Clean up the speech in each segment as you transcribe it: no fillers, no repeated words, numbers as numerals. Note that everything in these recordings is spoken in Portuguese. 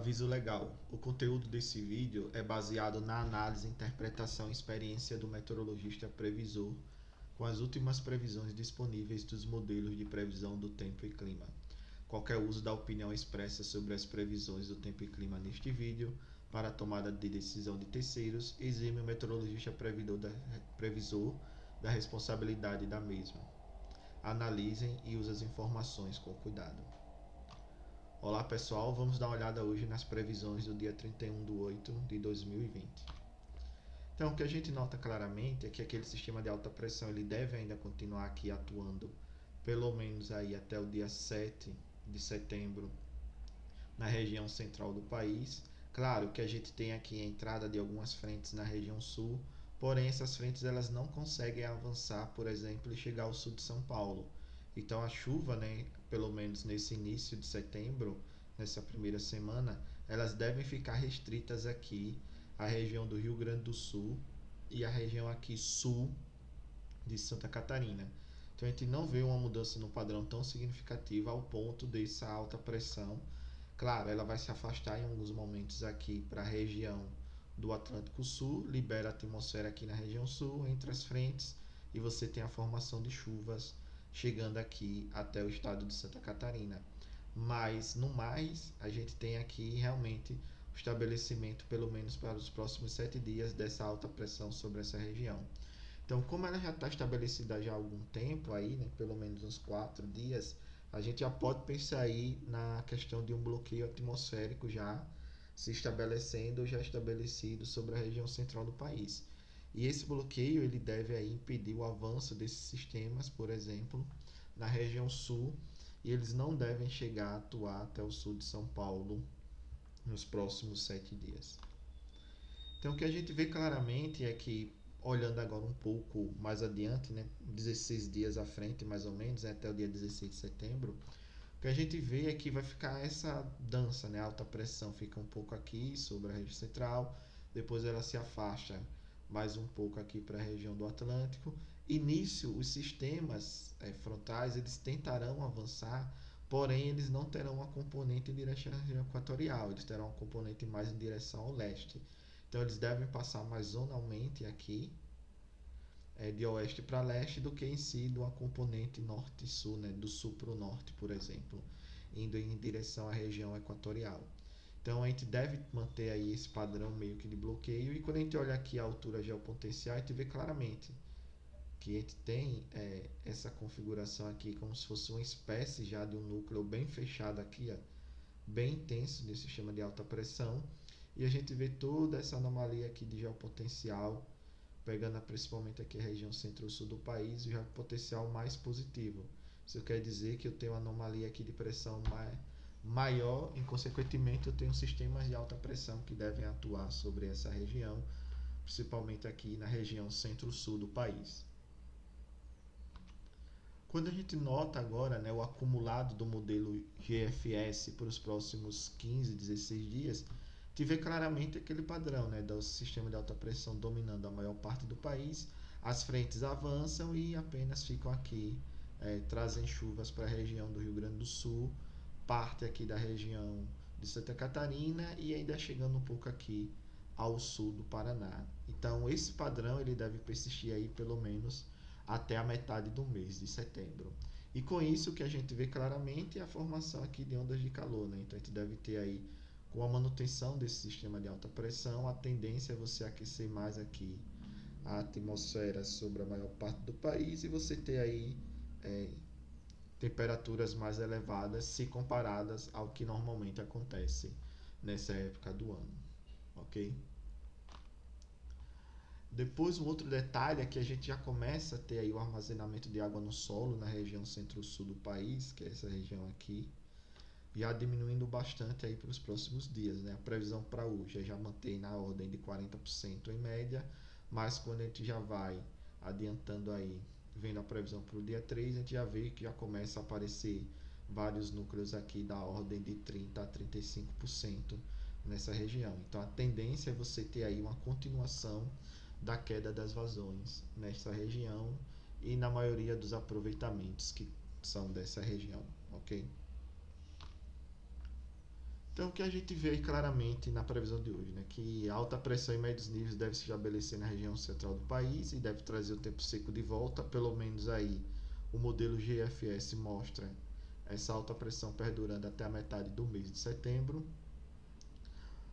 Aviso legal: o conteúdo desse vídeo é baseado na análise, interpretação e experiência do meteorologista previsor com as últimas previsões disponíveis dos modelos de previsão do tempo e clima. Qualquer uso da opinião expressa sobre as previsões do tempo e clima neste vídeo para a tomada de decisão de terceiros exime o meteorologista previsor da responsabilidade da mesma. Analisem e usem as informações com cuidado. Olá pessoal, vamos dar uma olhada hoje nas previsões do dia 31/8/2020. Então, o que a gente nota claramente é que aquele sistema de alta pressão ele deve ainda continuar aqui atuando pelo menos aí até o dia 7 de setembro na região central do país. Claro que a gente tem aqui a entrada de algumas frentes na região sul, porém essas frentes elas não conseguem avançar, por exemplo, e chegar ao sul de São Paulo. Então a chuva, né, pelo menos nesse início de setembro, nessa primeira semana, elas devem ficar restritas aqui à região do Rio Grande do Sul e à região aqui sul de Santa Catarina. Então a gente não vê uma mudança no padrão tão significativa ao ponto dessa alta pressão. Claro, ela vai se afastar em alguns momentos aqui para a região do Atlântico Sul, libera a atmosfera aqui na região sul, entre as frentes, e você tem a formação de chuvas chegando aqui até o estado de Santa Catarina. Mas, no mais, a gente tem aqui realmente o estabelecimento, pelo menos para os próximos 7 dias, dessa alta pressão sobre essa região. Então, como ela já está estabelecida já há algum tempo, aí, né, pelo menos uns 4 dias, a gente já pode pensar aí na questão de um bloqueio atmosférico já se estabelecendo, já estabelecido sobre a região central do país. E esse bloqueio ele deve aí impedir o avanço desses sistemas, por exemplo, na região sul, e eles não devem chegar a atuar até o sul de São Paulo nos próximos 7 dias. Então, o que a gente vê claramente é que, olhando agora um pouco mais adiante, né, 16 dias à frente, mais ou menos, né, até o dia 16 de setembro, o que a gente vê é que vai ficar essa dança, né, a alta pressão fica um pouco aqui sobre a região central, depois ela se afasta mais um pouco aqui para a região do Atlântico. E nisso, os sistemas frontais, eles tentarão avançar, porém eles não terão uma componente em direção à região equatorial, eles terão uma componente mais em direção ao leste. Então eles devem passar mais zonalmente aqui, de oeste para leste, do que em si de uma componente norte-sul, né, do sul para o norte, por exemplo, indo em direção à região equatorial. Então a gente deve manter aí esse padrão meio que de bloqueio, e quando a gente olha aqui a altura geopotencial, a gente vê claramente que a gente tem essa configuração aqui como se fosse uma espécie já de um núcleo bem fechado aqui, ó, bem intenso desse sistema de alta pressão, e a gente vê toda essa anomalia aqui de geopotencial, pegando principalmente aqui a região centro-sul do país, e o geopotencial mais positivo. Isso quer dizer que eu tenho uma anomalia aqui de pressão maior, e consequentemente eu tenho sistemas de alta pressão que devem atuar sobre essa região, principalmente aqui na região centro-sul do país. Quando a gente nota agora, né, o acumulado do modelo GFS para os próximos 15, 16 dias, te vê claramente aquele padrão, né, do sistema de alta pressão dominando a maior parte do país, as frentes avançam e apenas ficam aqui, trazem chuvas para a região do Rio Grande do Sul, parte aqui da região de Santa Catarina e ainda chegando um pouco aqui ao sul do Paraná. Então esse padrão ele deve persistir aí pelo menos até a metade do mês de setembro. E com isso o que a gente vê claramente é a formação aqui de ondas de calor, né? Então a gente deve ter aí, com a manutenção desse sistema de alta pressão, a tendência é você aquecer mais aqui a atmosfera sobre a maior parte do país e você ter aí temperaturas mais elevadas se comparadas ao que normalmente acontece nessa época do ano, ok? Depois, um outro detalhe é que a gente já começa a ter aí o armazenamento de água no solo na região centro-sul do país, que é essa região aqui, já diminuindo bastante aí para os próximos dias, né? A previsão para hoje já mantém na ordem de 40% em média, mas quando a gente já vai adiantando aí, vendo a previsão para o dia 3, a gente já vê que já começa a aparecer vários núcleos aqui da ordem de 30% a 35% nessa região. Então a tendência é você ter aí uma continuação da queda das vazões nesta região e na maioria dos aproveitamentos que são dessa região, ok? Então, o que a gente vê aí claramente na previsão de hoje, né, que alta pressão em médios níveis deve se estabelecer na região central do país e deve trazer o tempo seco de volta, pelo menos aí o modelo GFS mostra essa alta pressão perdurando até a metade do mês de setembro.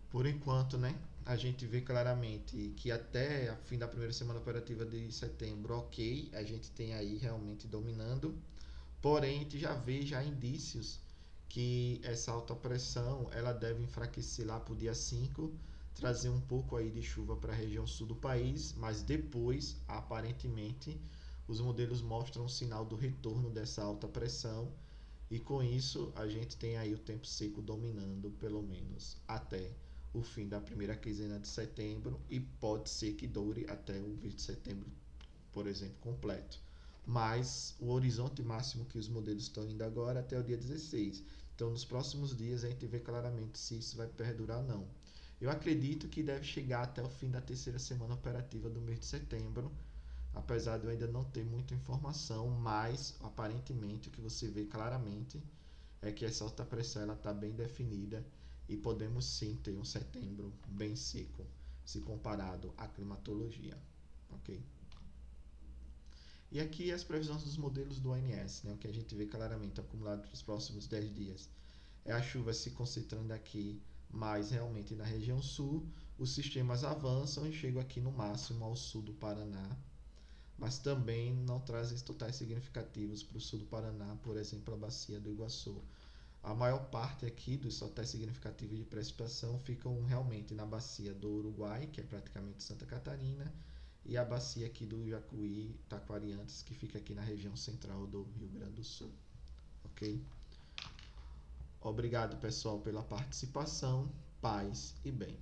Por enquanto, né, a gente vê claramente que até a fim da primeira semana operativa de setembro, ok, a gente tem aí realmente dominando. Porém, a gente já vê já indícios que essa alta pressão ela deve enfraquecer lá para o dia 5, trazer um pouco aí de chuva para a região sul do país, mas depois, aparentemente, os modelos mostram um sinal do retorno dessa alta pressão e com isso a gente tem aí o tempo seco dominando pelo menos até o fim da primeira quinzena de setembro e pode ser que dure até o mês de setembro, por exemplo, completo. Mas o horizonte máximo que os modelos estão indo agora é até o dia 16. Então, nos próximos dias, a gente vê claramente se isso vai perdurar ou não. Eu acredito que deve chegar até o fim da terceira semana operativa do mês de setembro, apesar de eu ainda não ter muita informação, mas aparentemente o que você vê claramente é que essa alta pressão está bem definida e podemos sim ter um setembro bem seco, se comparado à climatologia. Ok? E aqui as previsões dos modelos do ONS, né, o que a gente vê claramente acumulado para os próximos 10 dias. É a chuva se concentrando aqui mais realmente na região sul, os sistemas avançam e chegam aqui no máximo ao sul do Paraná, mas também não trazem totais significativos para o sul do Paraná, por exemplo, a bacia do Iguaçu. A maior parte aqui dos totais significativos de precipitação ficam realmente na bacia do Uruguai, que é praticamente Santa Catarina, e a bacia aqui do Jacuí, Taquariantes, que fica aqui na região central do Rio Grande do Sul. Ok? Obrigado, pessoal, pela participação. Paz e bem.